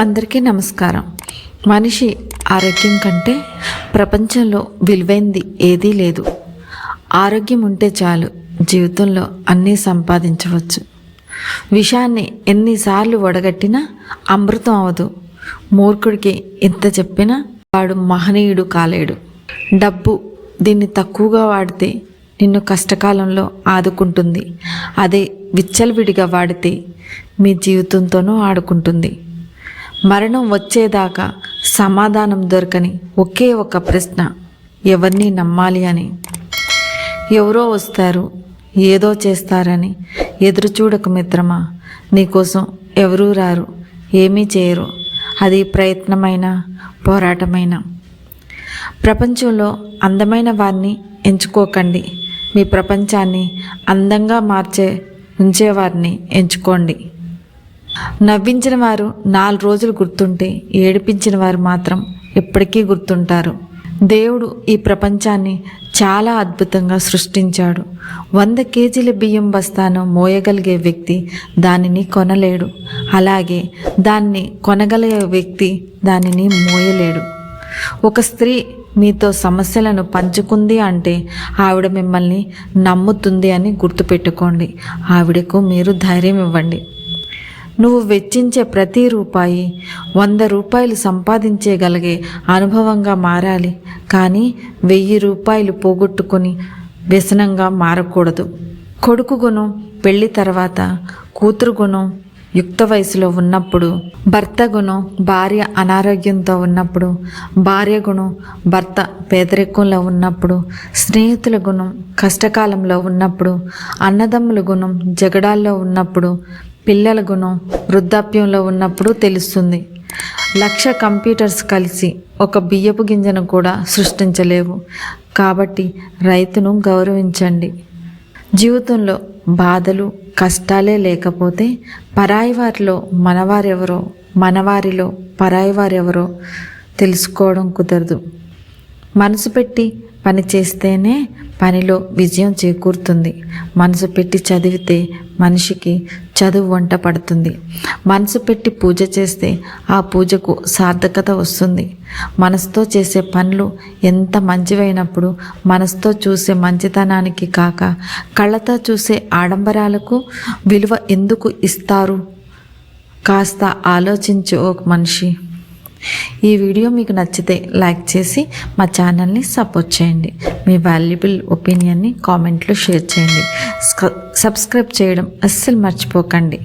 అందరికీ నమస్కారం. మనిషి ఆరోగ్యం కంటే ప్రపంచంలో విలువైంది ఏదీ లేదు. ఆరోగ్యం ఉంటే చాలు, జీవితంలో అన్నీ సంపాదించవచ్చు. విషాన్ని ఎన్నిసార్లు వడగట్టినా అమృతం అవదు. మూర్ఖుడికి ఎంత చెప్పినా వాడు మహనీయుడు కాలేడు. డబ్బు దీన్ని తక్కువగా వాడితే నిన్ను కష్టకాలంలో ఆదుకుంటుంది. అదే విచ్చలవిడిగా వాడితే మీ జీవితంతోనూ ఆడుకుంటుంది. మరణం వచ్చేదాకా సమాధానం దొరకని ఒకే ఒక ప్రశ్న, ఎవరిని నమ్మాలి అని. ఎవరో వస్తారు, ఏదో చేస్తారని ఎదురు చూడకు మిత్రమా. నీకోసం ఎవరూ రారు, ఏమీ చేయరు. అది ప్రయత్నమైన పోరాటమైన. ప్రపంచంలో అందమైన వారిని ఎంచుకోకండి, మీ ప్రపంచాన్ని అందంగా ఉంచేవారిని ఎంచుకోండి. నవ్వించిన వారు 4 రోజులు గుర్తుంటే, ఏడిపించిన వారు మాత్రం ఎప్పటికీ గుర్తుంటారు. దేవుడు ఈ ప్రపంచాన్ని చాలా అద్భుతంగా సృష్టించాడు. 100 కేజీల బియ్యం బస్తాను మోయగలిగే వ్యక్తి దానిని కొనలేడు. అలాగే దాన్ని కొనగలిగే వ్యక్తి దానిని మోయలేడు. ఒక స్త్రీ మీతో సమస్యలను పంచుకుంది అంటే ఆవిడ మిమ్మల్ని నమ్ముతుంది అని గుర్తుపెట్టుకోండి. ఆవిడకు మీరు ధైర్యం ఇవ్వండి. నువ్వు వెచ్చించే ప్రతి రూపాయి 100 రూపాయలు సంపాదించగలిగే అనుభవంగా మారాలి. కానీ 1000 రూపాయలు పోగొట్టుకొని వ్యసనంగా మారకూడదు. కొడుకు గుణం పెళ్లి తర్వాత, కూతురు గుణం యుక్త వయసులో ఉన్నప్పుడు, భర్త గుణం భార్య అనారోగ్యంతో ఉన్నప్పుడు, భార్య గుణం భర్త పేదరికంలో ఉన్నప్పుడు, స్నేహితుల గుణం కష్టకాలంలో ఉన్నప్పుడు, అన్నదమ్ముల గుణం జగడాల్లో ఉన్నప్పుడు, పిల్లల గుణం వృద్ధాప్యంలో ఉన్నప్పుడు తెలుస్తుంది. 1,00,000 కంప్యూటర్స్ కలిసి ఒక బియ్యపు గింజను కూడా సృష్టించలేవు. కాబట్టి రైతును గౌరవించండి. జీవితంలో బాధలు కష్టాలే లేకపోతే పరాయి వారిలో మనవారెవరో, మనవారిలో పరాయి వారెవరో తెలుసుకోవడం కుదరదు. మనసు పెట్టి పని చేస్తేనే పనిలో విజయం చేకూరుతుంది. మనసు పెట్టి చదివితే మనిషికి చదువు వంట పడుతుంది. మనసు పెట్టి పూజ చేస్తే ఆ పూజకు సార్థకత వస్తుంది. మనసుతో చేసే పనులు ఎంత మంచివైనప్పుడు మనసుతో చూసే మంచితనానికి కాక కళ్ళతో చూసే ఆడంబరాలకు విలువ ఎందుకు ఇస్తారు? కాస్త ఆలోచించు ఒక మనిషి. ఈ వీడియో మీకు నచ్చితే లైక్ చేసి మా ఛానల్ని సపోర్ట్ చేయండి. మీ వాల్యుబుల్ ఒపీనియన్ని కామెంట్లో షేర్ చేయండి. సబ్స్క్రైబ్ చేయడం అస్సలు మర్చిపోకండి.